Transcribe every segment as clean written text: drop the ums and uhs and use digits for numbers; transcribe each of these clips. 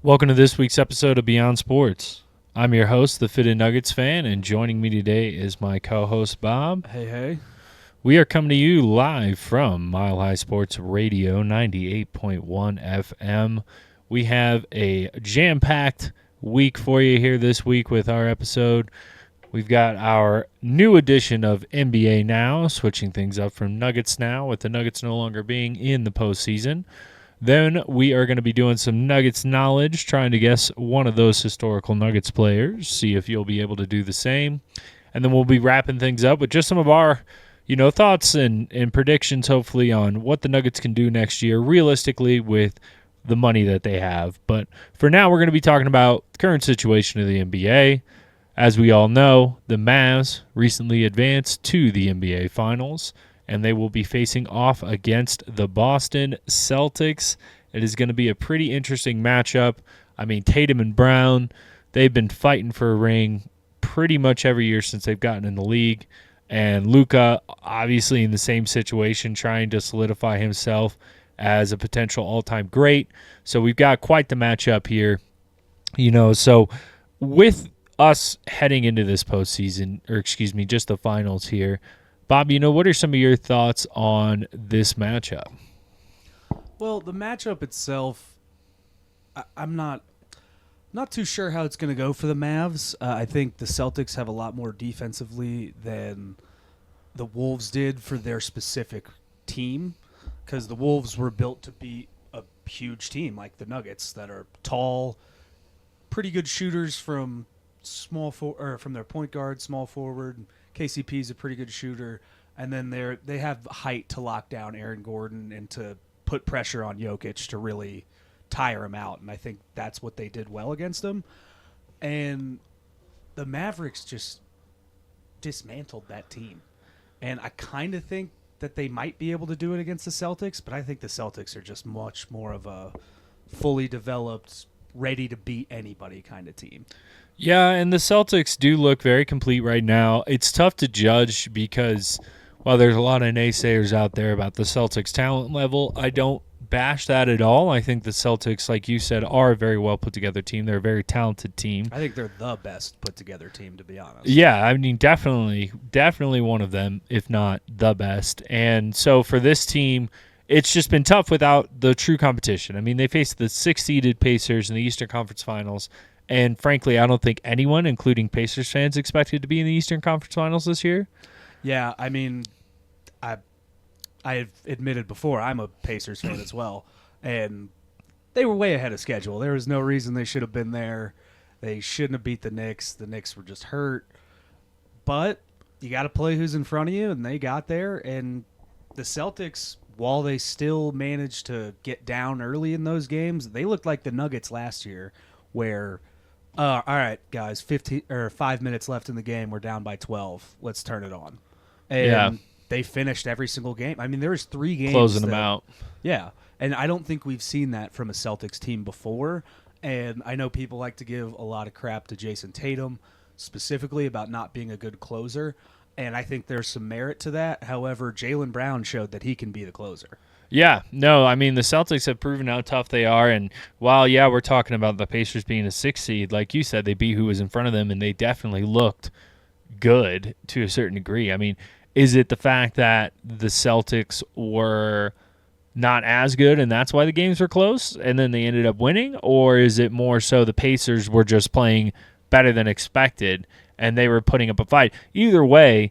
Welcome to this week's episode of Beyond Sports. I'm your host, the Fitted Nuggets fan, and joining me today is my co-host, Bob. Hey. We are coming to you live from Mile High Sports Radio 98.1 FM. We have a jam-packed week for you here this week with our episode. We've got our new edition of NBA Now, switching things up from Nuggets Now, with the Nuggets no longer being in the postseason. Then we are going to be doing some Nuggets knowledge, trying to guess one of those historical Nuggets players, see if you'll be able to do the same. And then we'll be wrapping things up with just some of our, thoughts and predictions, hopefully, on what the Nuggets can do next year, realistically, with the money that they have. But for now, we're going to be talking about the current situation of the NBA. As we all know, the Mavs recently advanced to the NBA Finals, and they will be facing off against the Boston Celtics. It is going to be a pretty interesting matchup. I mean, Tatum and Brown, they've been fighting for a ring pretty much every year since they've gotten in the league. And Luka, obviously in the same situation, trying to solidify himself as a potential all-time great. So we've got quite the matchup here. So with us heading into this postseason, just the finals here, Bob, what are some of your thoughts on this matchup? Well, the matchup itself, I'm not too sure how it's going to go for the Mavs. I think the Celtics have a lot more defensively than the Wolves did for their specific team, because the Wolves were built to be a huge team like the Nuggets that are tall, pretty good shooters from from their point guard, small forward. KCP is a pretty good shooter, and then they have height to lock down Aaron Gordon and to put pressure on Jokic to really tire him out, and I think that's what they did well against him. And the Mavericks just dismantled that team, and I kind of think that they might be able to do it against the Celtics, but I think the Celtics are just much more of a fully developed, ready to beat anybody kind of team. Yeah, and the Celtics do look very complete right now. It's tough to judge because while there's a lot of naysayers out there about the Celtics' talent level, I don't bash that at all. I think the Celtics, like you said, are a very well put-together team. They're a very talented team. I think they're the best put-together team, to be honest. Yeah, I mean, definitely one of them, if not the best. And so for this team, it's just been tough without the true competition. I mean, they faced the 6th-seeded Pacers in the Eastern Conference Finals. And frankly, I don't think anyone, including Pacers fans, expected to be in the Eastern Conference Finals this year. Yeah, I mean, I've admitted before I'm a Pacers fan as well, and they were way ahead of schedule. There was no reason they should have been there. They shouldn't have beat the Knicks. The Knicks were just hurt. But you got to play who's in front of you, and they got there. And the Celtics, while they still managed to get down early in those games, they looked like the Nuggets last year, where all right, guys, 5 minutes left in the game. We're down by 12. Let's turn it on. And they finished every single game. I mean, there was 3 games. Closing them out. Yeah, and I don't think we've seen that from a Celtics team before. And I know people like to give a lot of crap to Jason Tatum, specifically about not being a good closer. And I think there's some merit to that. However, Jaylen Brown showed that he can be the closer. Yeah, no, I mean, the Celtics have proven how tough they are, and while, we're talking about the Pacers being a 6th seed, like you said, they beat who was in front of them, and they definitely looked good to a certain degree. I mean, is it the fact that the Celtics were not as good, and that's why the games were close, and then they ended up winning, or is it more so the Pacers were just playing better than expected, and they were putting up a fight? Either way,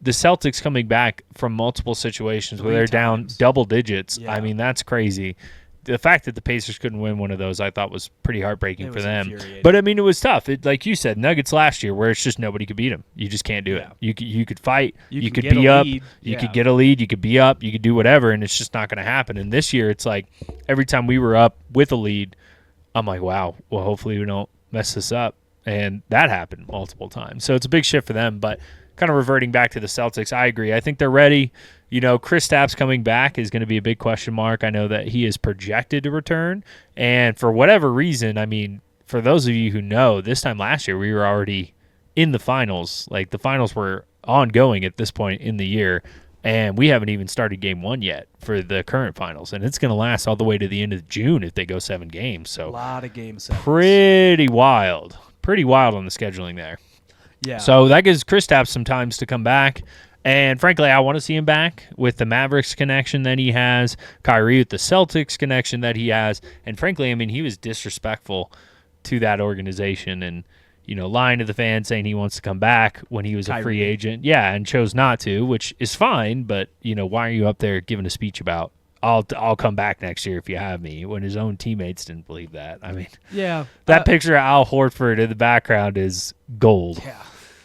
the Celtics coming back from multiple situations where they're down double digits, I mean, that's crazy. The fact that the Pacers couldn't win one of those, I thought, was pretty heartbreaking for them. But, I mean, it was tough. Like you said, Nuggets last year, where it's just nobody could beat them. You just can't do it. You could fight. You could be up. You could get a lead. You could be up. You could do whatever, and it's just not going to happen. And this year, it's like every time we were up with a lead, I'm like, wow, well, hopefully we don't mess this up. And that happened multiple times. So it's a big shift for them, but kind of reverting back to the Celtics, I agree. I think they're ready. Kristaps coming back is going to be a big question mark. I know that he is projected to return. And for whatever reason, I mean, for those of you who know, this time last year we were already in the finals. Like, the finals were ongoing at this point in the year. And we haven't even started game 1 yet for the current finals. And it's going to last all the way to the end of June if they go 7 games. So a lot of game sevens. Pretty wild. Pretty wild on the scheduling there. Yeah. So that gives Kristaps some times to come back. And frankly, I want to see him back with the Mavericks connection that he has, Kyrie with the Celtics connection that he has. And frankly, I mean, he was disrespectful to that organization and, lying to the fans saying he wants to come back when he was a free agent. Yeah, and chose not to, which is fine. But, why are you up there giving a speech about, I'll come back next year if you have me, when his own teammates didn't believe that? I mean, yeah, that picture of Al Horford in the background is gold.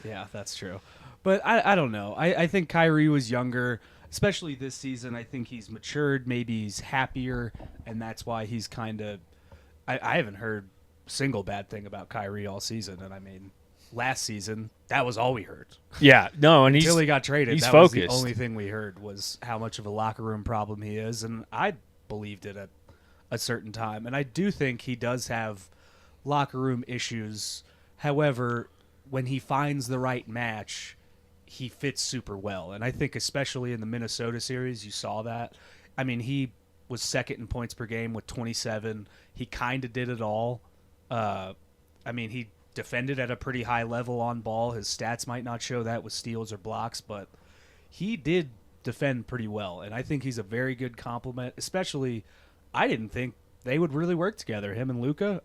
Yeah, that's true. But I don't know. I think Kyrie was younger, especially this season. I think he's matured. Maybe he's happier, and that's why he's kind of – I haven't heard a single bad thing about Kyrie all season. And, I mean, last season, that was all we heard. Yeah, no, and until he got traded, he's that focused. was the only thing we heard was how much of a locker room problem he is, and I believed it at a certain time. And I do think he does have locker room issues. However, when he finds the right match – he fits super well. And I think especially in the Minnesota series, you saw that. I mean, he was second in points per game with 27. He kind of did it all. I mean, he defended at a pretty high level on ball. His stats might not show that with steals or blocks, but he did defend pretty well. And I think he's a very good compliment, especially I didn't think they would really work together, him and Luka.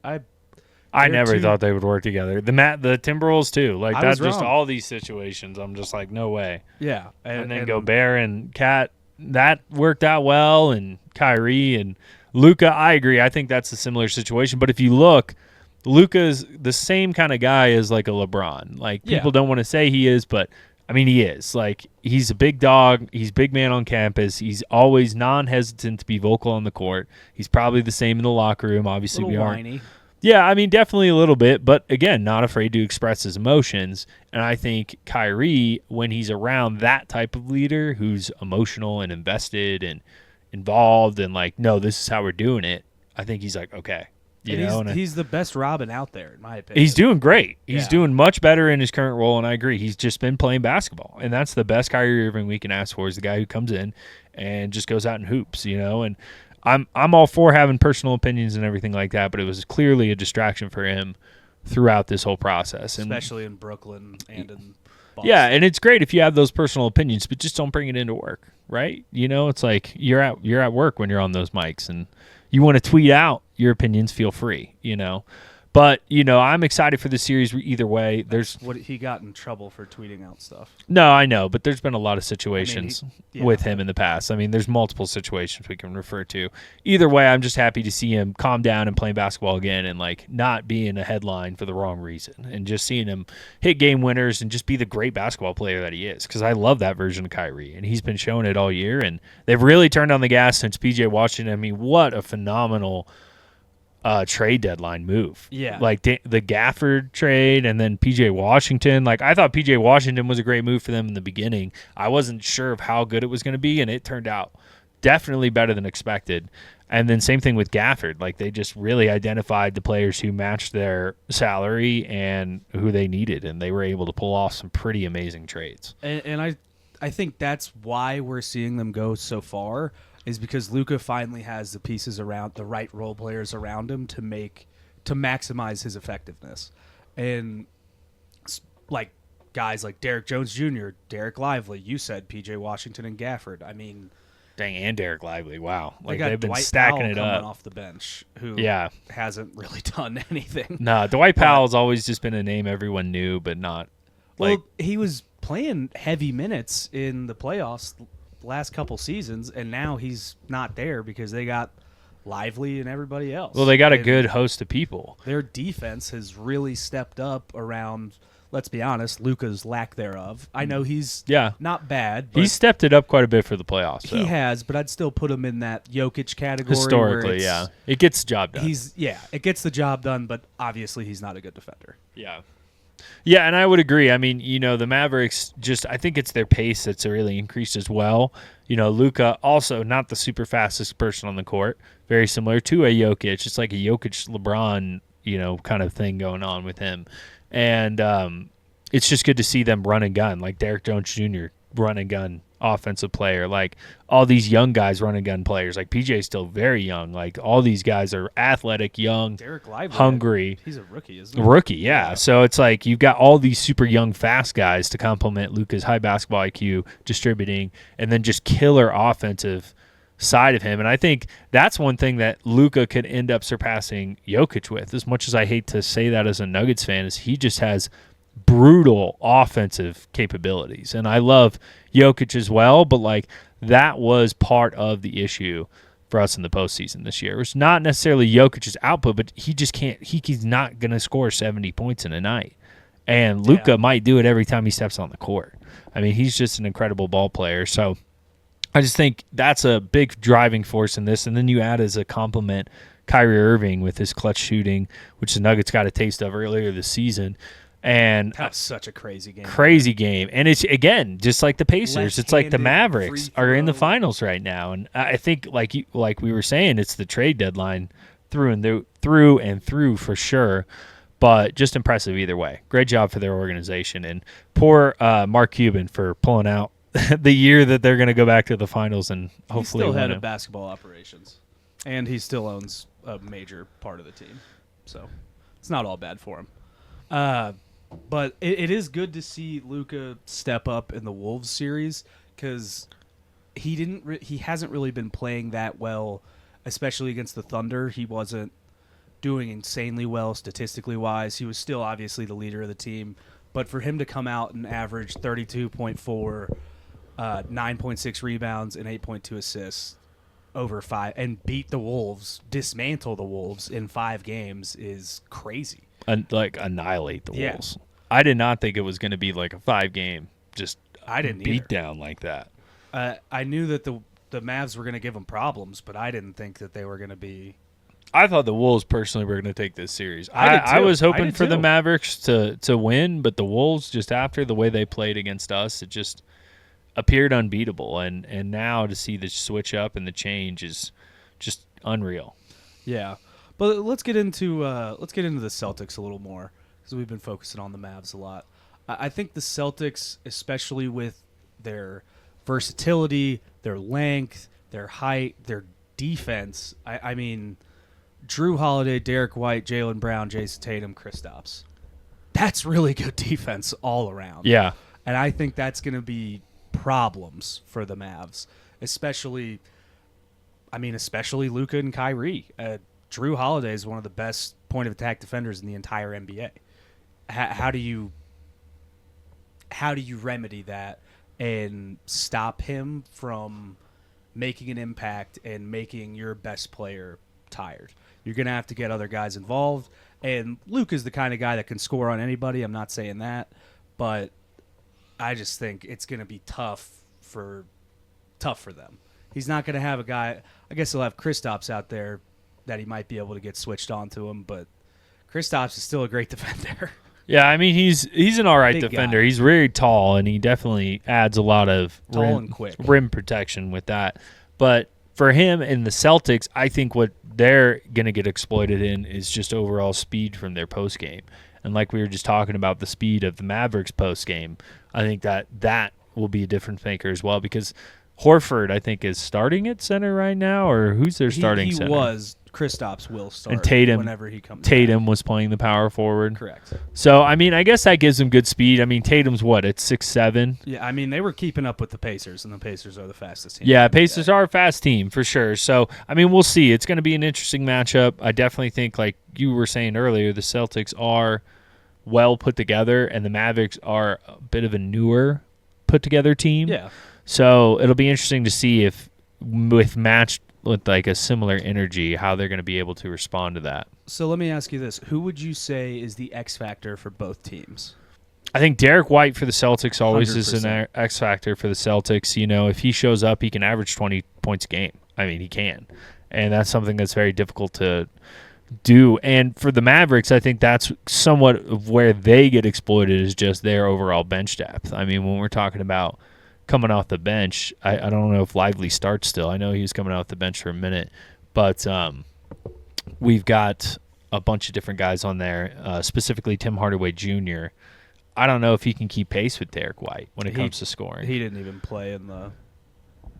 I never thought they would work together. The Timberwolves too. Like that's just wrong. all these situations. I'm just like, no way. Yeah, and then Gobert and Kat, that worked out well, and Kyrie and Luka. I agree. I think that's a similar situation. But if you look, Luka's the same kind of guy as like a LeBron. Like people don't want to say he is, but I mean he is. Like he's a big dog. He's big man on campus. He's always non-hesitant to be vocal on the court. He's probably the same in the locker room. Obviously, we aren't. Whiny. Yeah, I mean, definitely a little bit, but again, not afraid to express his emotions. And I think Kyrie, when he's around that type of leader who's emotional and invested and involved and like, no, this is how we're doing it, I think he's like, okay. He's the best Robin out there, in my opinion. He's doing great. He's doing much better in his current role, and I agree. He's just been playing basketball, and that's the best Kyrie Irving we can ask for is the guy who comes in and just goes out and hoops, and I'm all for having personal opinions and everything like that, but it was clearly a distraction for him throughout this whole process, especially in Brooklyn and in Boston. Yeah, and it's great if you have those personal opinions, but just don't bring it into work, right? It's like you're at work when you're on those mics, and you want to tweet out your opinions, feel free, But, I'm excited for the series either way. There's what he got in trouble for tweeting out stuff. No, I know, but there's been a lot of situations with him in the past. I mean, there's multiple situations we can refer to. Either way, I'm just happy to see him calm down and playing basketball again and like not being a headline for the wrong reason and just seeing him hit game winners and just be the great basketball player that he is, because I love that version of Kyrie, and he's been showing it all year, and they've really turned on the gas since PJ Washington. I mean, what a phenomenal trade deadline move. Yeah. Like the Gafford trade and then PJ Washington. Like I thought PJ Washington was a great move for them in the beginning. I wasn't sure of how good it was going to be, and it turned out definitely better than expected. And then same thing with Gafford. Like they just really identified the players who matched their salary and who they needed, and they were able to pull off some pretty amazing trades. And I think that's why we're seeing them go so far, is because Luka finally has the pieces around the right role players around him to maximize his effectiveness. And like guys like Derek Jones Jr., Derek Lively, you said PJ Washington and Gafford. I mean, dang, and Derek Lively, wow. Like they've been Dwight stacking Powell it coming up off the bench, who hasn't really done anything. No, Dwight Powell's always just been a name everyone knew, but not like he was playing heavy minutes in the playoffs last couple seasons, and now he's not there because they got Lively and everybody else. Well, they got a good host of people. Their defense has really stepped up around, let's be honest, Luka's lack thereof. I know he's not bad. But he's stepped it up quite a bit for the playoffs. He has, but I'd still put him in that Jokic category. Historically, it gets the job done. It gets the job done, but obviously he's not a good defender. Yeah, and I would agree. I mean, the Mavericks I think it's their pace that's really increased as well. Luka also not the super fastest person on the court, very similar to a Jokic. It's like a Jokic LeBron, kind of thing going on with him. And it's just good to see them run and gun, like Derek Jones Jr. run and gun offensive player. Like all these young guys, run and gun players. Like PJ's still very young. Like all these guys are athletic, young, Derek Lively, hungry. He's a rookie, isn't he? Rookie, yeah. So it's like you've got all these super young, fast guys to complement Luka's high basketball IQ, distributing, and then just killer offensive side of him. And I think that's one thing that Luka could end up surpassing Jokic with. As much as I hate to say that as a Nuggets fan, is he just has brutal offensive capabilities. And I love Jokic as well, but like that was part of the issue for us in the postseason this year. It was not necessarily Jokic's output, but he just can't. He's not going to score 70 points in a night. And Luka might do it every time he steps on the court. I mean, he's just an incredible ball player. So I just think that's a big driving force in this. And then you add as a compliment Kyrie Irving with his clutch shooting, which the Nuggets got a taste of earlier this season. And that was such a crazy game. And it's, again, just like the Pacers. It's like the Mavericks are in the finals right now. And I think, like we were saying, it's the trade deadline through and through for sure. But just impressive either way. Great job for their organization. And poor Mark Cuban for pulling out the year that they're going to go back to the finals and hopefully he's still win head it. of basketball operations. And he still owns a major part of the team. So it's not all bad for him. But it is good to see Luka step up in the Wolves series because he hasn't really been playing that well, especially against the Thunder. He wasn't doing insanely well statistically wise. He was still obviously the leader of the team, but for him to come out and average 32.4, 9.6 rebounds and 8.2 assists over 5 and beat the Wolves, dismantle the Wolves in 5 games is crazy. Annihilate the Wolves. I did not think it was going to be like a 5-game beat down like that. I knew that the Mavs were going to give them problems, but I didn't think that they were going to be. I thought the Wolves personally were going to take this series. I was hoping for the Mavericks to win, but the Wolves, just after the way they played against us, it just appeared unbeatable. And now to see the switch up and the change is just unreal. Yeah. But let's get into the Celtics a little more because we've been focusing on the Mavs a lot. I think the Celtics, especially with their versatility, their length, their height, their defense. I mean, Drew Holiday, Derek White, Jaylen Brown, Jason Tatum, Kristaps. That's really good defense all around. Yeah. And I think that's going to be problems for the Mavs, especially Luka and Kyrie. Drew Holiday is one of the best point-of-attack defenders in the entire NBA. How do you remedy that and stop him from making an impact and making your best player tired? You're going to have to get other guys involved. And Luke is the kind of guy that can score on anybody. I'm not saying that. But I just think it's going to be tough for them. He's not going to have a guy. I guess he'll have Kristaps out there that he might be able to get switched on to him. But Kristaps is still a great defender. Yeah, I mean, he's an all right Big defender. guy. He's very tall, and he definitely adds a lot of And quick. rim protection with that. But for him and the Celtics, I think what they're going to get exploited in is just overall speed from their post game. And like we were just talking about the speed of the Mavericks post game, I think that will be a difference maker as well because Horford, I think, is starting at center right now, or who's their starting center? He was. Kristaps will start and Tatum, whenever he comes Tatum back. was playing the power forward. Correct. So, I mean, I guess that gives him good speed. I mean, Tatum's what, at 6'7"? Yeah, I mean, they were keeping up with the Pacers, and the Pacers are the fastest team. Yeah, Pacers are a fast team for sure. So, I mean, we'll see. It's going to be an interesting matchup. I definitely think, like you were saying earlier, the Celtics are well put together, and the Mavericks are a bit of a newer put together team. Yeah. So, it'll be interesting to see if matched with like a similar energy, how they're going to be able to respond to that. So let me ask you this. Who would you say is the X factor for both teams? I think Derek White for the Celtics always 100%. is an X factor for the Celtics. You know, if he shows up, he can average 20 points a game. I mean, he can. And that's something that's very difficult to do. And for the Mavericks, I think that's somewhat of where they get exploited is just their overall bench depth. I mean, when we're talking about coming off the bench, I don't know if Lively starts still. I know he was coming off the bench for a minute, but we've got a bunch of different guys on there, specifically Tim Hardaway Jr. I don't know if he can keep pace with Derek White when it comes to scoring. He didn't even play in the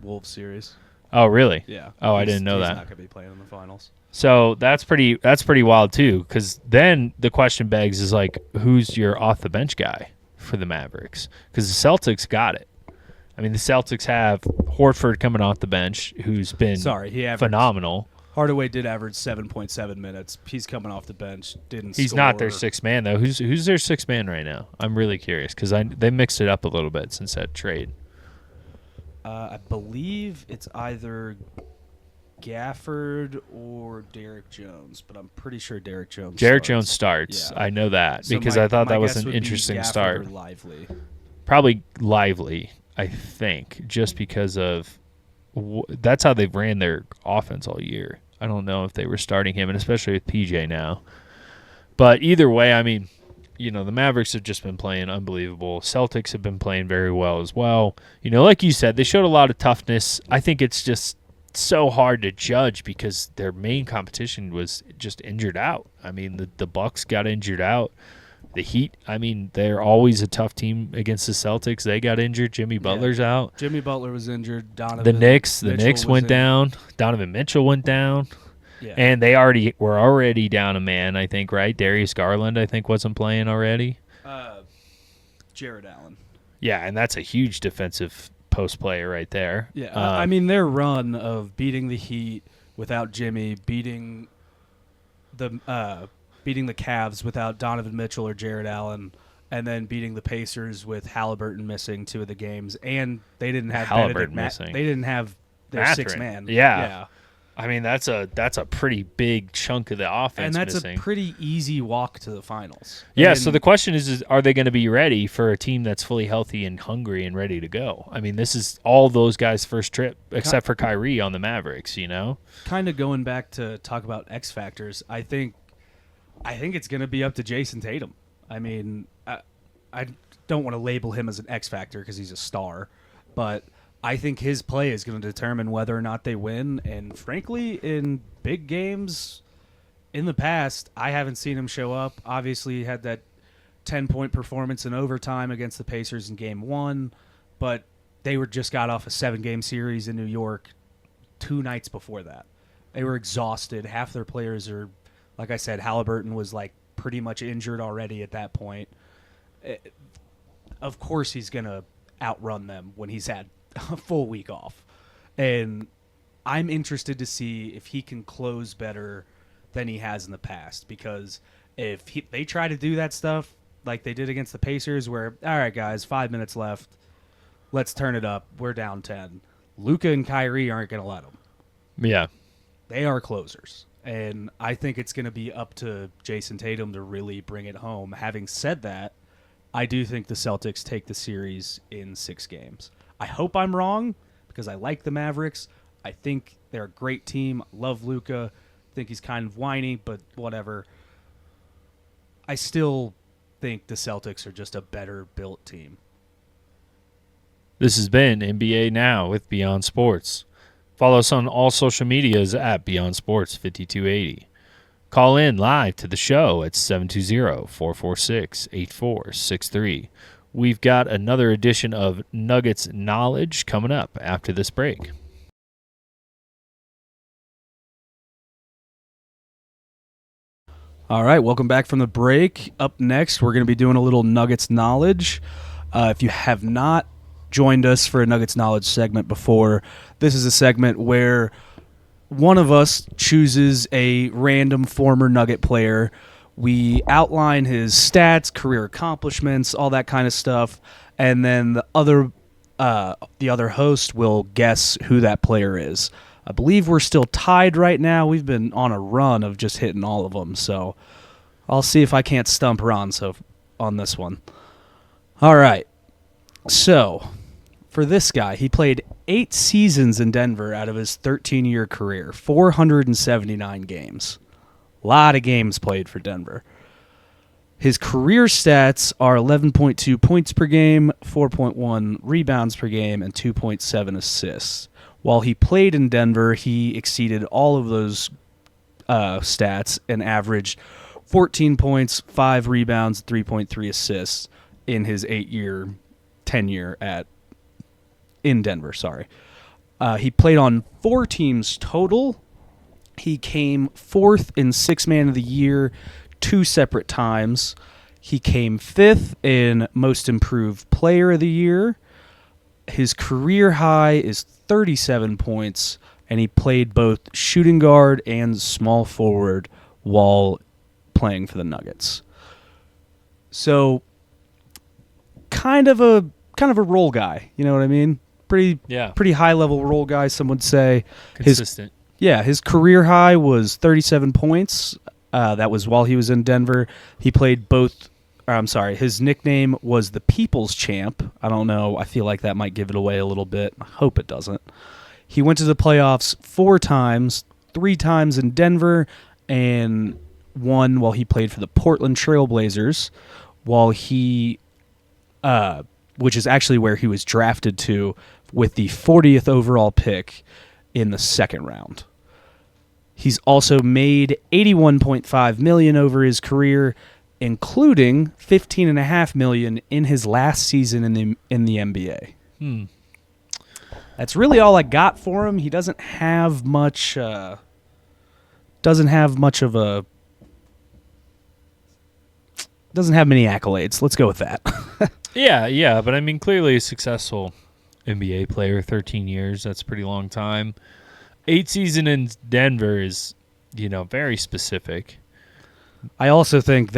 Wolves series. Oh, really? Yeah. Oh, I didn't know that. He's not going to be playing in the finals. So that's pretty wild too, because then the question begs is like, who's your off the bench guy for the Mavericks? Because the Celtics got it. I mean, the Celtics have Horford coming off the bench, who's been phenomenal. Hardaway did average 7.7 minutes. He's coming off the bench. He's score. not their sixth man though. Who's their sixth man right now? I'm really curious because they mixed it up a little bit since that trade. I believe it's either Gafford or Derek Jones, but I'm pretty sure Derek Jones. Jones starts. Yeah. I know that So because I thought that was guess an would be interesting Gafford start. or Lively. Probably Lively, I think, just because of that's how they've ran their offense all year. I don't know if they were starting him, and especially with PJ now. But either way, I mean, the Mavericks have just been playing unbelievable. Celtics have been playing very well as well. Like you said, they showed a lot of toughness. I think it's just so hard to judge because their main competition was just injured out. I mean, the Bucks got injured out. The Heat, I mean, they're always a tough team against the Celtics. They got injured. Jimmy Butler's out. Jimmy Butler was injured. The Knicks went down. Donovan Mitchell went down. Yeah. And they were already down a man, I think, right? Darius Garland, I think, wasn't playing already. Jared Allen. Yeah, and that's a huge defensive post player right there. Yeah, I mean, their run of beating the Heat without Jimmy, beating the Cavs without Donovan Mitchell or Jared Allen, and then beating the Pacers with Halliburton missing 2 of the games, and they didn't have Halliburton missing. They didn't have their Mathurin. sixth man. Yeah. I mean, that's a pretty big chunk of the offense and that's missing. A pretty easy walk to the finals. Yeah, and so the question is are they going to be ready for a team that's fully healthy and hungry and ready to go? I mean, this is all those guys' first trip, except for Kyrie on the Mavericks, Kind of going back to talk about X factors, I think it's going to be up to Jason Tatum. I mean, I don't want to label him as an X factor because he's a star, but I think his play is going to determine whether or not they win. And frankly, in big games in the past, I haven't seen him show up. Obviously, he had that 10-point performance in overtime against the Pacers in Game 1, but they just got off a 7-game series in New York 2 nights before that. They were exhausted. Half their players are, like I said, Halliburton was pretty much injured already at that point. Of course, he's going to outrun them when he's had a full week off. And I'm interested to see if he can close better than he has in the past, because if they try to do that stuff like they did against the Pacers where, all right, guys, 5 minutes left, let's turn it up, we're down 10. Luka and Kyrie aren't going to let them. Yeah. They are closers. And I think it's going to be up to Jason Tatum to really bring it home. Having said that, I do think the Celtics take the series in 6 games. I hope I'm wrong because I like the Mavericks. I think they're a great team. Love Luka. Think he's kind of whiny, but whatever. I still think the Celtics are just a better built team. This has been NBA Now with Beyond Sports. Follow us on all social medias at Beyond Sports 5280. Call in live to the show at 720-446-8463. We've got another edition of Nuggets Knowledge coming up after this break. All right, welcome back from the break. Up next, we're going to be doing a little Nuggets Knowledge. If you have not joined us for a Nuggets Knowledge segment before, this is a segment where one of us chooses a random former Nugget player. We outline his stats, career accomplishments, all that kind of stuff, and then the other host will guess who that player is. I believe we're still tied right now. We've been on a run of just hitting all of them, so I'll see if I can't stump Ron on this one. All right, so for this guy, he played 8 seasons in Denver out of his 13-year career, 479 games. A lot of games played for Denver. His career stats are 11.2 points per game, 4.1 rebounds per game, and 2.7 assists. While he played in Denver, he exceeded all of those stats and averaged 14 points, 5 rebounds, 3.3 assists. in his 8-year tenure in Denver. Sorry. He played on 4 teams total. He came 4th in Sixth Man of the Year 2 separate times. He came 5th in Most Improved Player of the Year. His career high is 37 points, and he played both shooting guard and small forward while playing for the Nuggets. So, kind of a role guy, you know what I mean? Pretty high level role guy, some would say. Consistent. His career high was 37 points. That was while he was in Denver. He played both. I'm sorry, his nickname was the People's Champ. I don't know. I feel like that might give it away a little bit. I hope it doesn't. He went to the playoffs 4 times, 3 times in Denver, and 1 while he played for the Portland Trail Blazers, which is actually where he was drafted to with the 40th overall pick in the second round. He's also made $81.5 million over his career, including $15.5 million in his last season in the NBA. That's really all I got for him. He doesn't have much. Doesn't have many accolades. Let's go with that. Yeah, but I mean, clearly a successful NBA player, 13 years. That's a pretty long time. 8 seasons in Denver is, very specific. I also think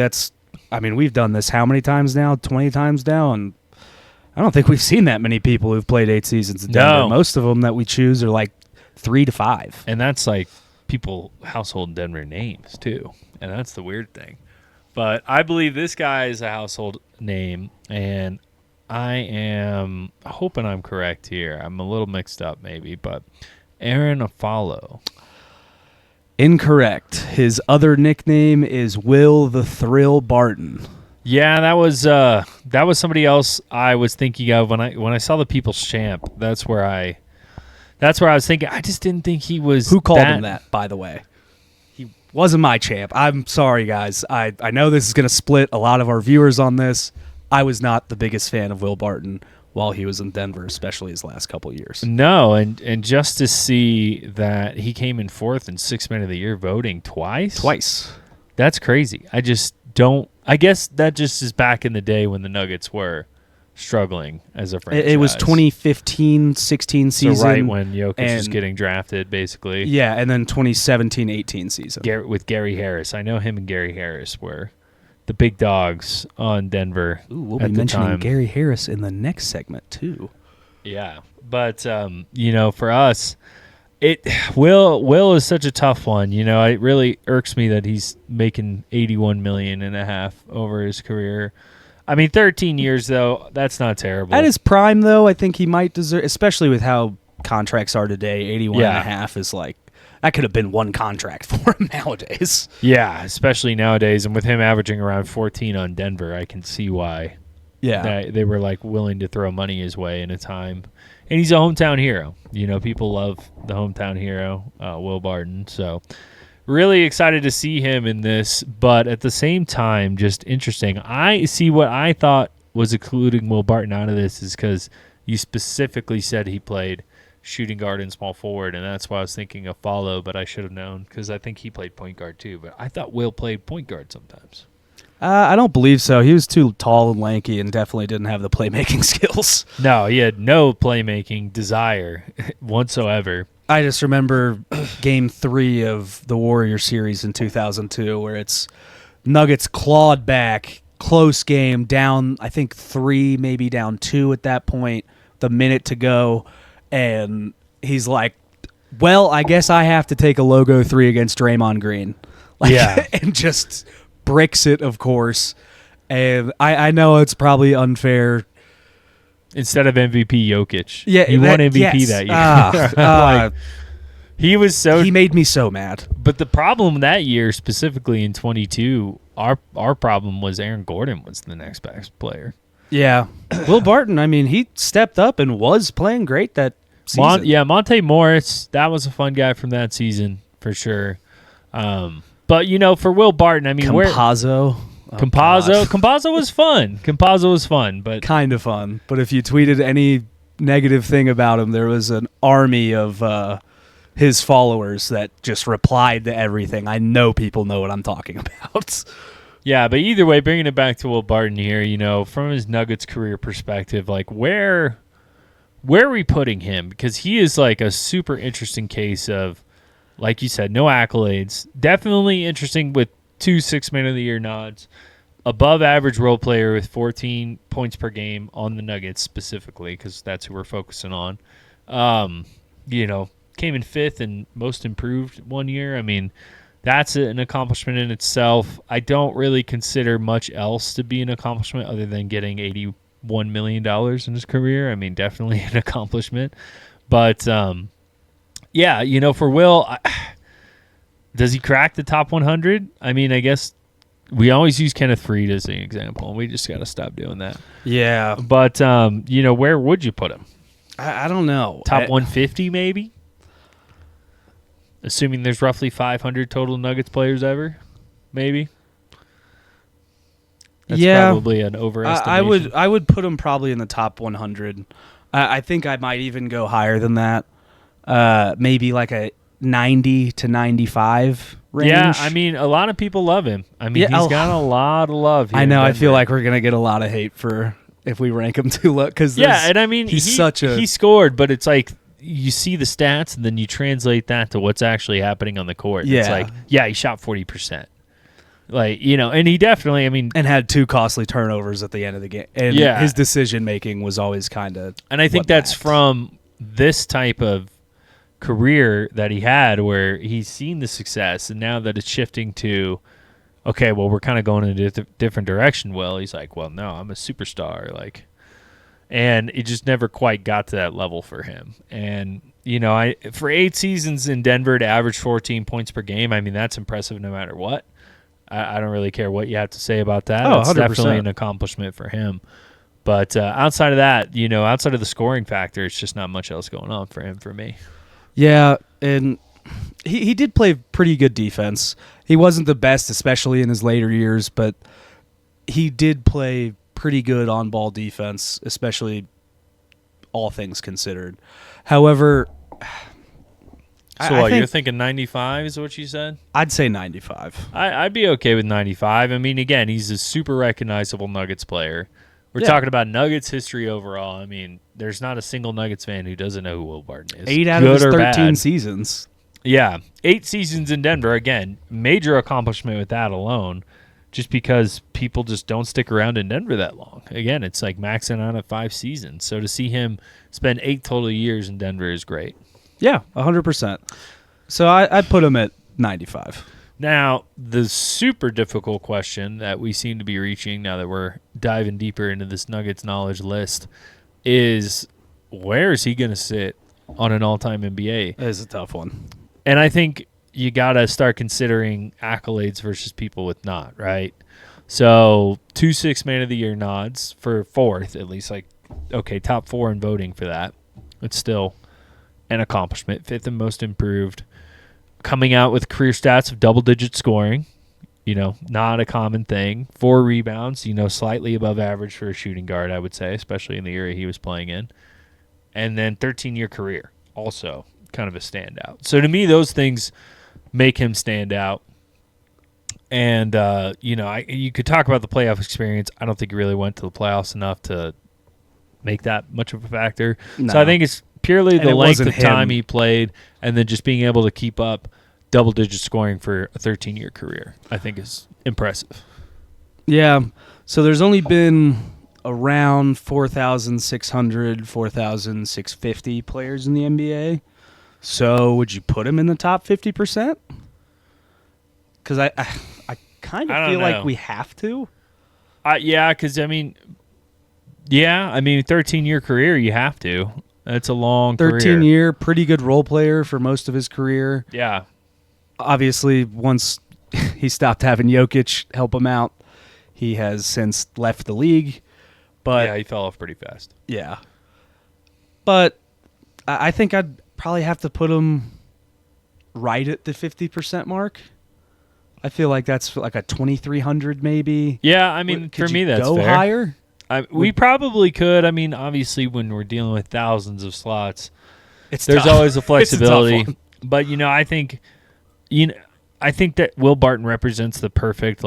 we've done this how many times now? 20 times now, and I don't think we've seen that many people who've played 8 seasons in Denver. No. Most of them that we choose are like 3 to 5. And that's like people household Denver names too. And that's the weird thing. But I believe this guy is a household name, and I am hoping I'm correct here. I'm a little mixed up maybe, but Aaron Afalo. Incorrect. His other nickname is Will the Thrill Barton. Yeah, that was somebody else I was thinking of when I saw the People's Champ. That's where I was thinking. I just didn't think he was. Who called him that, by the way? He wasn't my champ. I'm sorry, guys. I know this is going to split a lot of our viewers on this. I was not the biggest fan of Will Barton while he was in Denver, especially his last couple of years. No, and just to see that he came in 4th in Sixth Man of the Year voting twice. That's crazy. I just don't. I guess that just is back in the day when the Nuggets were struggling as a franchise. It was 2015-16 season. So right when Jokic was getting drafted, basically. Yeah, and then 2017-18 season. With Gary Harris. I know him and Gary Harris were the big dogs on Denver. Ooh, we'll be mentioning Gary Harris in the next segment, too. Yeah, but, for us, Will is such a tough one. It really irks me that he's making $81.5 million over his career. I mean, 13 years, though, that's not terrible. At his prime, though, I think he might deserve, especially with how contracts are today, 81.5 is like, that could have been one contract for him nowadays. Yeah, especially nowadays. And with him averaging around 14 on Denver, I can see why they were like willing to throw money his way in a time. And he's a hometown hero. People love the hometown hero, Will Barton. So really excited to see him in this. But at the same time, just interesting. I see what I thought was excluding Will Barton out of this is because you specifically said he played shooting guard and small forward, and that's why I was thinking of Follow, but I should have known because I think he played point guard too. But I thought Will played point guard sometimes. I don't believe so. He was too tall and lanky and definitely didn't have the playmaking skills. No, he had no playmaking desire whatsoever. I just remember Game 3 of the Warrior series in 2002 where it's Nuggets clawed back, close game, down I think 3, maybe down 2 at that point, the minute to go. And he's like, well, I guess I have to take a logo 3 against Draymond Green. And just bricks it, of course. And I know it's probably unfair. Instead of MVP Jokic. Yeah, he won MVP that year. He made me so mad. But the problem that year, specifically in 22, our problem was Aaron Gordon was the next best player. Yeah. Will Barton, I mean, he stepped up and was playing great that season. Monte Morris, that was a fun guy from that season for sure. But, for Will Barton, I mean, Campazzo. Compazzo was fun. Compazzo was fun, but kind of fun. But if you tweeted any negative thing about him, there was an army of his followers that just replied to everything. I know people know what I'm talking about. yeah, but either way, bringing it back to Will Barton here, from his Nuggets career perspective, like where are we putting him? Because he is like a super interesting case of, like you said, no accolades. Definitely interesting with 2 6-Man of the Year nods. Above average role player with 14 points per game on the Nuggets specifically, because that's who we're focusing on. Came in 5th and most improved one year. I mean, that's an accomplishment in itself. I don't really consider much else to be an accomplishment other than getting $81 million in his career. I mean, definitely an accomplishment. But, for Will, does he crack the top 100? I mean, I guess we always use Kenneth Faried as an example, and we just got to stop doing that. Yeah. But, where would you put him? I don't know. Top 150 maybe? Assuming there's roughly 500 total Nuggets players ever, maybe. That's probably an overestimation. I would put him probably in the top 100. I think I might even go higher than that. Maybe like a 90 to 95 range. Yeah, I mean, a lot of people love him. I mean, he's got a lot of love here. I know. I feel like we're gonna get a lot of hate if we rank him too low. And I mean, he scored, but it's like you see the stats and then you translate that to what's actually happening on the court. Yeah. It's like, he shot 40%. Like, and he definitely, and had 2 costly turnovers at the end of the game. And his decision making was always kind of. And I think that's from this type of career that he had where he's seen the success, and now that it's shifting to, okay, well, we're kind of going in a different direction. Well, he's like, well, no, I'm a superstar. Like, and it just never quite got to that level for him. And, for 8 seasons in Denver to average 14 points per game, I mean, that's impressive no matter what. I don't really care what you have to say about that. Oh, that's 100%. Definitely an accomplishment for him. But outside of that, outside of the scoring factor, it's just not much else going on for him, for me. Yeah, and he did play pretty good defense. He wasn't the best, especially in his later years, but he did play pretty good on-ball defense, especially all things considered. However, you're thinking 95 is what you said? I'd say 95. I'd be okay with 95. I mean, again, he's a super recognizable Nuggets player. We're talking about Nuggets history overall. I mean, there's not a single Nuggets fan who doesn't know who Will Barton is. 8 out of his 13 seasons. Yeah, 8 seasons in Denver. Again, major accomplishment with that alone, just because people just don't stick around in Denver that long. Again, it's like maxing out at 5 seasons. So to see him spend 8 total years in Denver is great. Yeah, 100%. So I'd put him at 95. Now, the super difficult question that we seem to be reaching now that we're diving deeper into this Nuggets knowledge list is, where is he going to sit on an all-time NBA? It is a tough one. And I think you got to start considering accolades versus people with not, right? So 2 6-Man of the Year nods for 4th, at least. Like, okay, top 4 in voting for that. It's still an accomplishment. 5th and most improved. Coming out with career stats of double-digit scoring, not a common thing. 4 rebounds, slightly above average for a shooting guard, I would say, especially in the era he was playing in. And then 13-year career, also kind of a standout. So to me, those things make him stand out. And, you could talk about the playoff experience. I don't think he really went to the playoffs enough to make that much of a factor. No. So I think it's purely the length of time he played and then just being able to keep up double-digit scoring for a 13-year career, I think is impressive. Yeah. So there's only been around 4,600, 4,650 players in the NBA. So would you put him in the top 50%? Because I kind of feel like we have to. Yeah, because, 13-year career, you have to. That's a long 13-year, pretty good role player for most of his career. Yeah. Obviously, once he stopped having Jokic help him out, he has since left the league. But yeah, he fell off pretty fast. Yeah. But I think I'd probably have to put him right at the 50% mark. I feel like that's like a 2,300 maybe. Yeah, I mean, Could for me, you that's go fair. higher? We probably could. I mean, obviously, when we're dealing with thousands of slots, there's tough. always a flexibility. It's a tough one. But I think, I think that Will Barton represents the perfect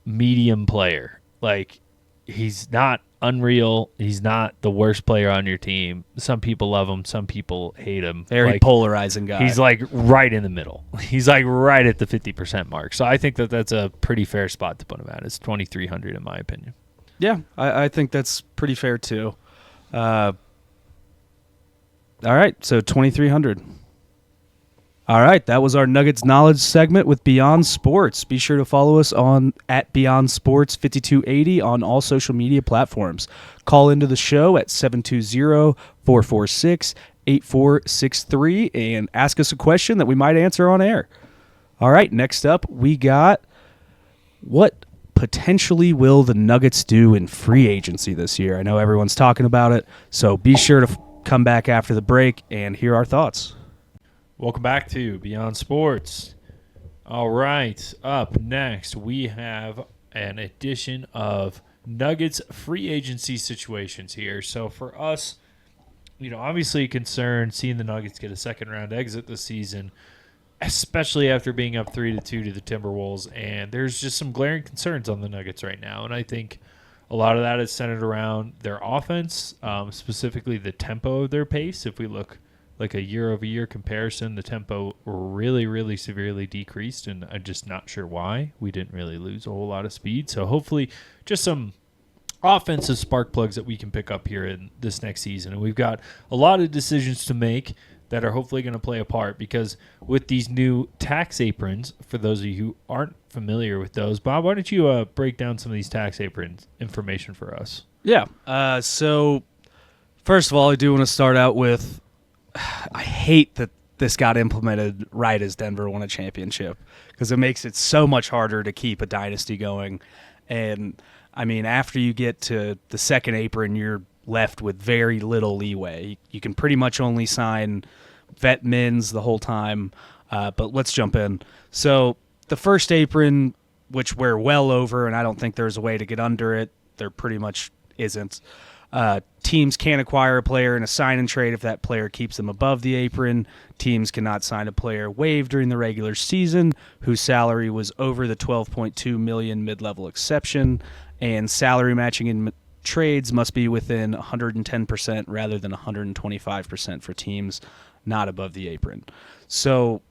medium player. Like, he's not unreal. He's not the worst player on your team. Some people love him. Some people hate him. Very polarizing guy. He's right in the middle. He's right at the 50% mark. So I think that that's a pretty fair spot to put him at. It's 2,300 in my opinion. Yeah, I think that's pretty fair too. All right, so 2,300. All right, that was our Nuggets Knowledge segment with Beyond Sports. Be sure to follow us on at Beyond Sports 5280 on all social media platforms. Call into the show at 720-446-8463 and ask us a question that we might answer on air. All right, next up we got what potentially will the Nuggets do in free agency this year? I know everyone's talking about it, so be sure to come back after the break and hear our thoughts. Welcome back to Beyond Sports. All right, up next we have an edition of Nuggets free agency situations here. So for us, obviously concerned seeing the Nuggets get a second-round exit this season, especially after being up 3-2 to the Timberwolves, and there's just some glaring concerns on the Nuggets right now, and I think a lot of that is centered around their offense, specifically the tempo of their pace. If we look like a year-over-year comparison, the tempo really, really severely decreased, and I'm just not sure why. We didn't really lose a whole lot of speed, so hopefully just some offensive spark plugs that we can pick up here in this next season, and we've got a lot of decisions to make that are hopefully going to play a part, because with these new tax aprons, for those of you who aren't familiar with those, Bob, why don't you break down some of these tax apron information for us? Yeah. So first of all, I do want to start out with I hate that this got implemented right as Denver won a championship, because it makes it so much harder to keep a dynasty going. And, I mean, after you get to the second apron, you're left with very little leeway. You can pretty much only sign vet mins the whole time, but let's jump in. So the first apron, which we're well over, and I don't think there's a way to get under it, there pretty much isn't. Teams can acquire a player in a sign and trade if that player keeps them above the apron. Teams cannot sign a player waived during the regular season whose salary was over the $12.2 million mid-level exception, and salary matching in trades must be within 110% rather than 125% for teams not above the apron. So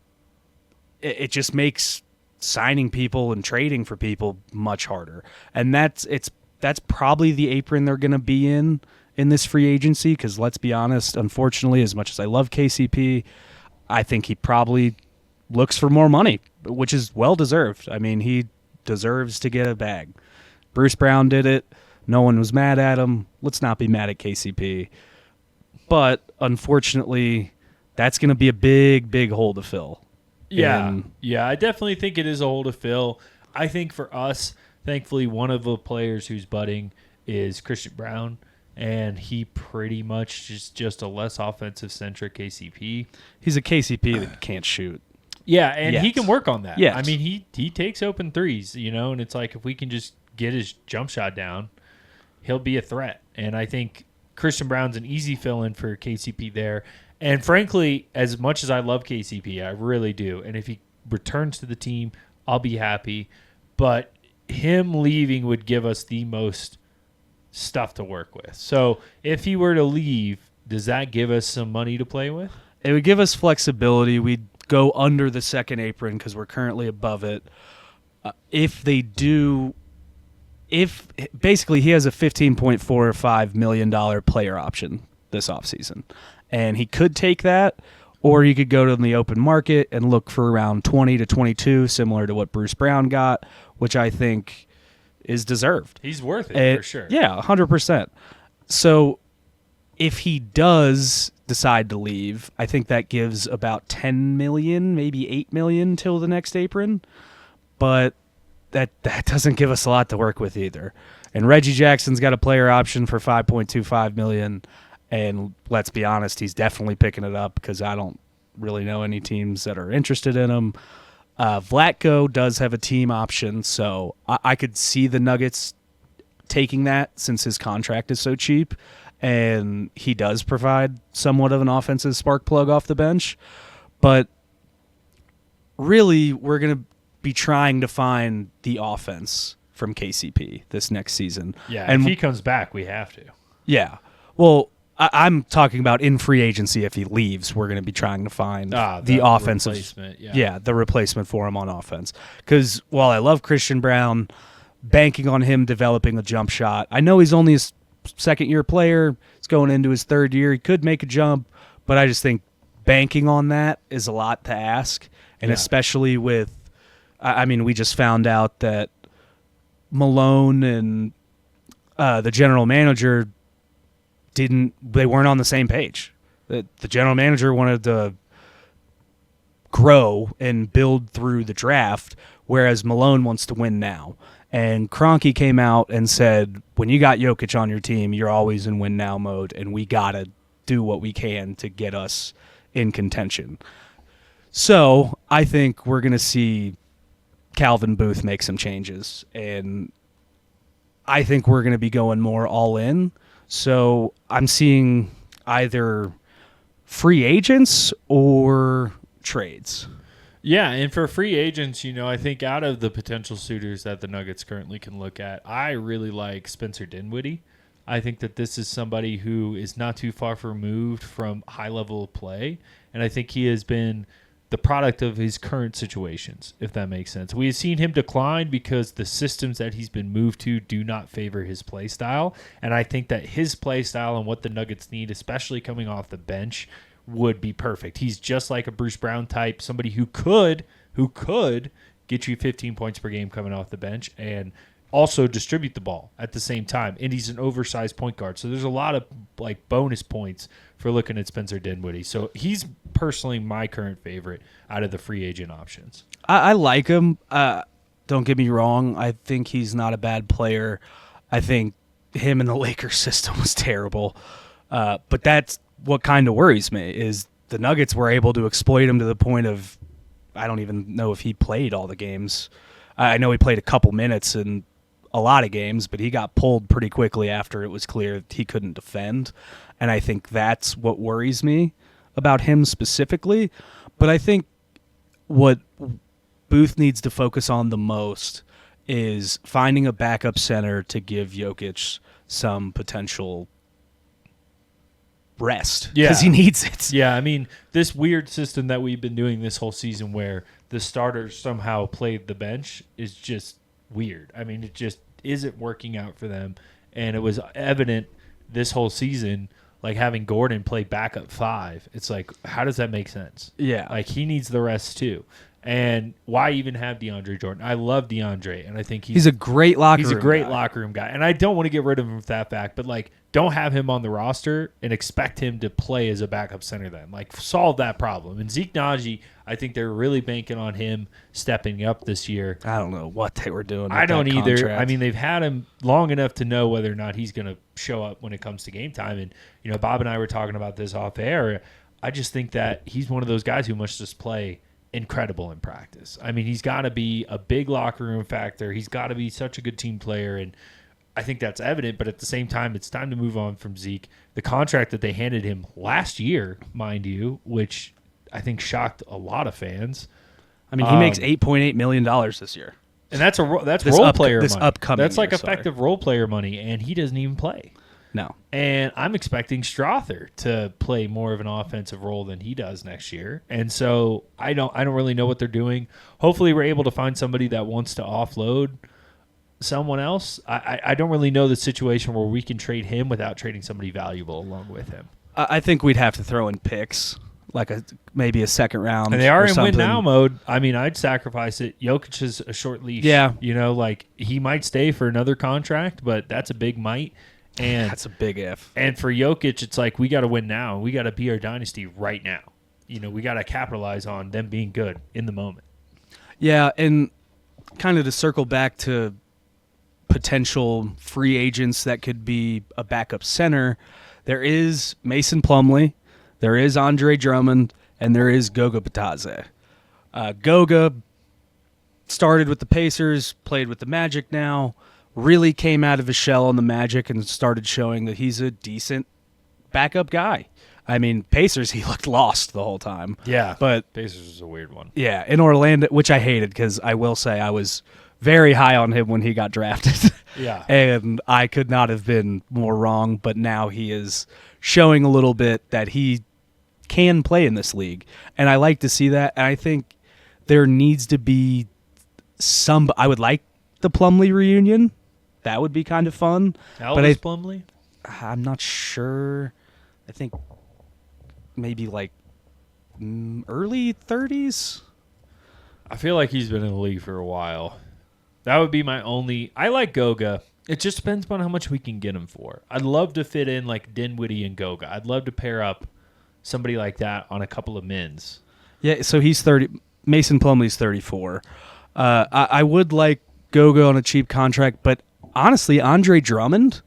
it just makes signing people and trading for people much harder. And that's probably the apron they're going to be in this free agency, because let's be honest, unfortunately, as much as I love KCP, I think he probably looks for more money, which is well-deserved. I mean, he deserves to get a bag. Bruce Brown did it. No one was mad at him. Let's not be mad at KCP. But unfortunately, that's going to be a big, big hole to fill. Yeah, I definitely think it is a hole to fill. I think for us, thankfully, one of the players who's budding is Christian Brown, and he pretty much is just a less offensive-centric KCP. He's a KCP that can't shoot. Yeah, and he can work on that. Yes. I mean, he takes open threes, and it's like if we can just get his jump shot down, he'll be a threat. And I think Christian Brown's an easy fill-in for KCP there. And frankly, as much as I love KCP, I really do. And if he returns to the team, I'll be happy. But him leaving would give us the most stuff to work with. So if he were to leave, does that give us some money to play with? It would give us flexibility. We'd go under the second apron because we're currently above it. If basically he has a $15.45 million player option this offseason, and he could take that, or he could go to the open market and look for around 20 to 22, similar to what Bruce Brown got, which I think is deserved. He's worth it for sure. Yeah, 100%. So if he does decide to leave, I think that gives about $10 million, maybe $8 million till the next apron. But that doesn't give us a lot to work with either. And Reggie Jackson's got a player option for $5.25 million. And let's be honest, he's definitely picking it up because I don't really know any teams that are interested in him. Vlatko does have a team option, so I could see the Nuggets taking that since his contract is so cheap, and he does provide somewhat of an offensive spark plug off the bench. But really, we're going to be trying to find the offense from KCP this next season. Yeah, and if he comes back, we have to. Yeah. Well, I'm talking about in free agency. If he leaves, we're going to be trying to find the offensive replacement. Yeah, the replacement for him on offense. Because while I love Christian Brown, banking on him developing a jump shot, I know he's only a second-year player. He's going into his third year. He could make a jump, but I just think banking on that is a lot to ask, and especially with, I mean, we just found out that Malone and the general manager they weren't on the same page. The general manager wanted to grow and build through the draft, whereas Malone wants to win now. And Kroenke came out and said, when you got Jokic on your team, you're always in win now mode, and we got to do what we can to get us in contention. So I think we're going to see Calvin Booth make some changes, and I think we're going to be going more all in. So I'm seeing either free agents or trades. Yeah, and for free agents, I think out of the potential suitors that the Nuggets currently can look at, I really like Spencer Dinwiddie. I think that this is somebody who is not too far removed from high-level play, and I think he has been the product of his current situations, if that makes sense. We have seen him decline because the systems that he's been moved to do not favor his play style, and I think that his play style and what the Nuggets need, especially coming off the bench, would be perfect. He's just like a Bruce Brown type, somebody who could get you 15 points per game coming off the bench and also distribute the ball at the same time. And he's an oversized point guard. So there's a lot of bonus points for looking at Spencer Dinwiddie. So he's personally my current favorite out of the free agent options. I like him. Don't get me wrong. I think he's not a bad player. I think him in the Lakers system was terrible. But that's what kind of worries me is the Nuggets were able to exploit him to the point of I don't even know if he played all the games. I know he played a couple minutes in a lot of games, but he got pulled pretty quickly after it was clear that he couldn't defend. And I think that's what worries me about him specifically. But I think what Booth needs to focus on the most is finding a backup center to give Jokic some potential rest because he needs it. Yeah, I mean, this weird system that we've been doing this whole season where the starters somehow played the bench is just weird. I mean, it just isn't working out for them, and it was evident this whole season, like having Gordon play backup 5. It's like, how does that make sense? Yeah. Like, he needs the rest too. And why even have DeAndre Jordan? I love DeAndre, and I think he's a great locker room guy. He's a great locker room guy, and I don't want to get rid of him for that fact, but don't have him on the roster and expect him to play as a backup center then. Solve that problem. And Zeke Naji, I think they're really banking on him stepping up this year. I don't know what they were doing. I don't either. Contract. I mean, they've had him long enough to know whether or not he's going to show up when it comes to game time. And, Bob and I were talking about this off air. I just think that he's one of those guys who must just play incredible in practice. I mean, he's got to be a big locker room factor. He's got to be such a good team player, and I think that's evident, but at the same time, it's time to move on from Zeke. The contract that they handed him last year, mind you, which I think shocked a lot of fans. I mean, he makes $8.8 million this year. And that's role player money. This upcoming That's year, effective role player money, and he doesn't even play. No. And I'm expecting Strother to play more of an offensive role than he does next year. And so I don't really know what they're doing. Hopefully we're able to find somebody that wants to offload someone else. I don't really know the situation where we can trade him without trading somebody valuable along with him. I think we'd have to throw in picks, maybe a second round. And they are in win now mode. I mean, I'd sacrifice it. Jokic is a short leash. Yeah. He might stay for another contract, but that's a big might. And that's a big if. And for Jokic, it's like we got to win now. We got to be our dynasty right now. We got to capitalize on them being good in the moment. Yeah, and kind of to circle back to potential free agents that could be a backup center, there is Mason Plumlee, there is Andre Drummond, and there is Goga Bitadze. Goga started with the Pacers, played with the Magic now, really came out of his shell on the Magic and started showing that he's a decent backup guy. I mean, Pacers, he looked lost the whole time. Yeah, But, Pacers is a weird one. yeah, in Orlando, which I hated because I will say I was very high on him when he got drafted. Yeah. And I could not have been more wrong, but now he is showing a little bit that he can play in this league. And I like to see that. And I think there needs to be I would like the Plumlee reunion. That would be kind of fun. How but old is Plumlee? I'm not sure. I think maybe like early 30s. I feel like he's been in the league for a while. That would be my only. I like Goga. It just depends on how much we can get him for. I'd love to fit in like Dinwiddie and Goga. I'd love to pair up somebody like that on a couple of mins. Yeah, so he's 30. Mason Plumlee's 34. I would like Goga on a cheap contract, but honestly, Andre Drummond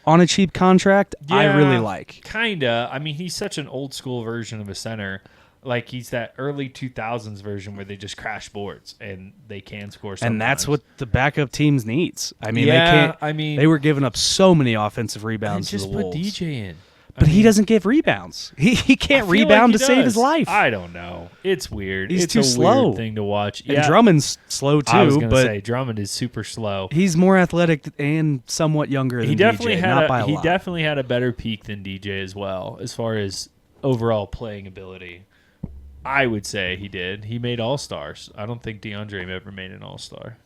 on a cheap contract, I really like. Kinda. I mean, he's such an old school version of a center. Like he's that early 2000s version where they just crash boards and they can score sometimes. And that's what the backup teams needs. I mean, Yeah, they can't. I mean- they were giving up so many offensive rebounds just to the put Wolves. DJ in. But he doesn't give rebounds. He can't I feel rebound like to he save his does. life. I don't know. It's weird. He's it's too a slow. weird thing to watch. And Drummond's slow too, I was going to but say Drummond is super slow. he's more athletic and somewhat younger He than definitely DJ, had not by a he lot. definitely had a better peak than DJ as well as far as overall playing ability. I would say he did. He made All-Stars. I don't think DeAndre ever made an All-Star.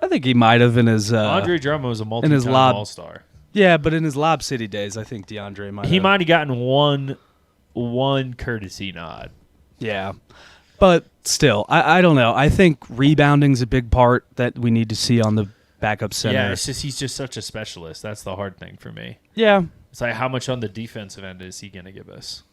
I think he might have in his Andre Drummond was a his multi-time lob- All-Star. yeah, but in his Lob City days, I think DeAndre might. He have. might have gotten one courtesy nod. Yeah, but still, I don't know. I think rebounding's a big part that we need to see on the backup center. Yeah, it's just he's just such a specialist. That's the hard thing for me. Yeah, It's like how much on the defensive end is he going to give us?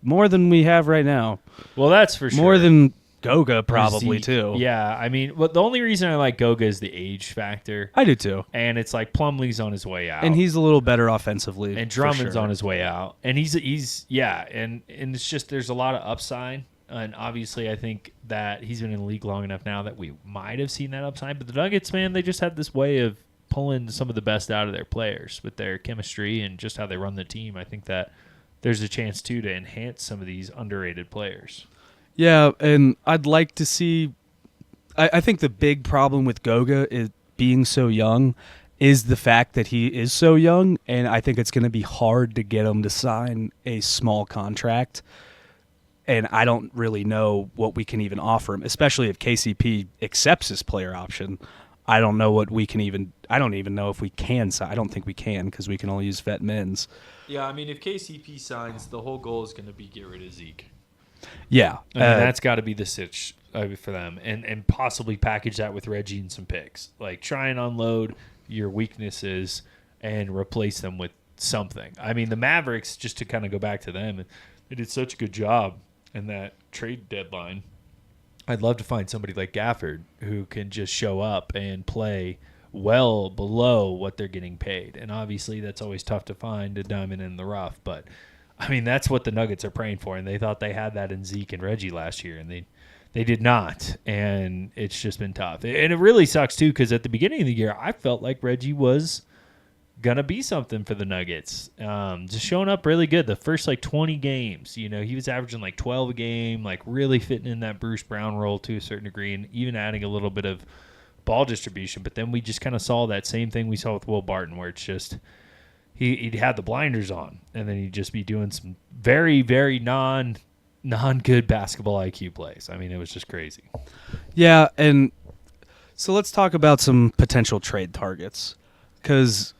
more than we have right now. Well, that's for sure. More than Goga probably Zeke. too. Yeah, I mean, well, the only reason I like Goga is the age factor, I do too. and it's like Plumlee's on his way out, And he's a little better offensively. and for Drummond's sure. on his way out, and he's yeah, and it's just there's a lot of upside, and obviously I think that he's been in the league long enough now that we might have seen that upside. But the Nuggets, man, they just have this way of pulling some of the best out of their players with their chemistry and just how they run the team. I think that there's a chance too to enhance some of these underrated players. Yeah, and I'd like to see. I think the big problem with Goga is being so young is the fact that he is so young, and I think it's going to be hard to get him to sign a small contract. And I don't really know what we can even offer him, especially if KCP accepts his player option. I don't know what we can even. I don't even know if we can sign. I don't think we can because we can only use vet mins. Yeah, I mean, if KCP signs, the whole goal is going to be get rid of Zeke. Yeah, I mean, that's got to be the sitch for them, and possibly package that with Reggie and some picks. Like try and unload your weaknesses and replace them with something. I mean, the Mavericks, just to kind of go back to them, they did such a good job in that trade deadline. I'd love to find somebody like Gafford who can just show up and play well below what they're getting paid. And obviously that's always tough to find, a diamond in the rough. But, I mean, that's what the Nuggets are praying for. And they thought they had that in Zeke and Reggie last year, and they did not. And it's just been tough. And it really sucks, too, because at the beginning of the year, I felt like Reggie was going to be something for the Nuggets. Just showing up really good. The first, 20 games, he was averaging 12 a game, really fitting in that Bruce Brown role to a certain degree, and even adding a little bit of ball distribution. But then we just kind of saw that same thing we saw with Will Barton, where it's just he'd had the blinders on, and then he'd just be doing some very, very non-good basketball IQ plays. I mean, it was just crazy. Yeah, and so let's talk about some potential trade targets, because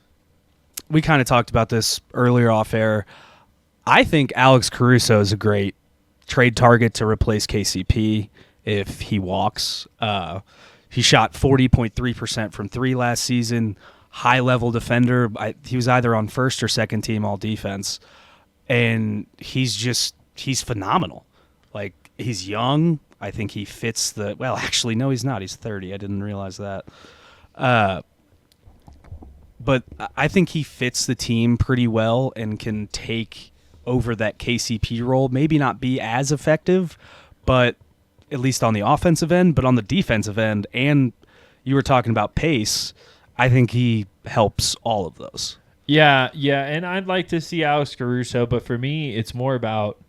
we kind of talked about this earlier off air. I think Alex Caruso is a great trade target to replace KCP if he walks. He shot 40.3% from three last season, high-level defender. He was either on first or second team all defense, and he's phenomenal. He's young. I think he fits the – well, actually, no, he's not. He's 30. I didn't realize that. But I think he fits the team pretty well and can take over that KCP role. Maybe not be as effective, but at least on the offensive end, but on the defensive end, and you were talking about pace, I think he helps all of those. Yeah, and I'd like to see Alex Caruso, but for me, it's more about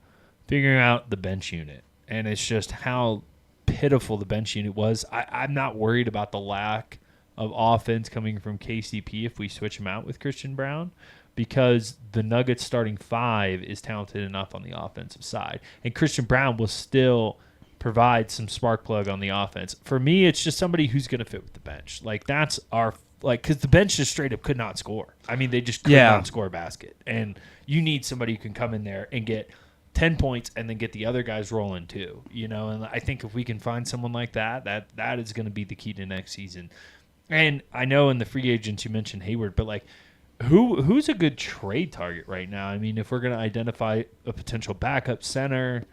figuring out the bench unit, and it's just how pitiful the bench unit was. I'm not worried about the lack of offense coming from KCP if we switch him out with Christian Brown, because the Nuggets starting five is talented enough on the offensive side, and Christian Brown will still provide some spark plug on the offense. For me, it's just somebody who's going to fit with the bench. Like, that's our because the bench just straight up could not score. I mean, they just could not score a basket, and you need somebody who can come in there and get 10 points and then get the other guys rolling too. And I think if we can find someone like that is going to be the key to next season. And I know in the free agents you mentioned Hayward, but like, who's a good trade target right now? I mean, if we're going to identify a potential backup center,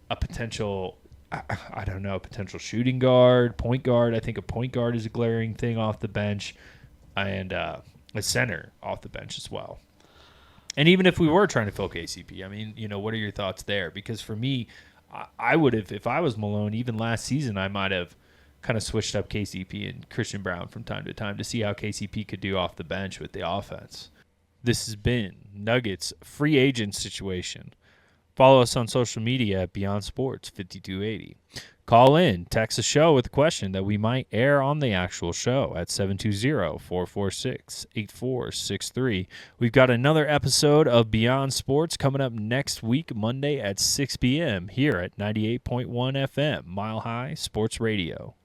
a potential, I don't know, potential shooting guard, point guard. I think a point guard is a glaring thing off the bench, and a center off the bench as well. And even if we were trying to fill KCP, I mean, what are your thoughts there? Because for me, I would have, if I was Malone, even last season, I might have kind of switched up KCP and Christian Brown from time to time to see how KCP could do off the bench with the offense. This has been Nuggets free agent situation. Follow us on social media at Beyond Sports 5280. Call in, text the show with a question that we might air on the actual show at 720-446-8463. We've got another episode of Beyond Sports coming up next week, Monday at 6 p.m. here at 98.1 FM, Mile High Sports Radio.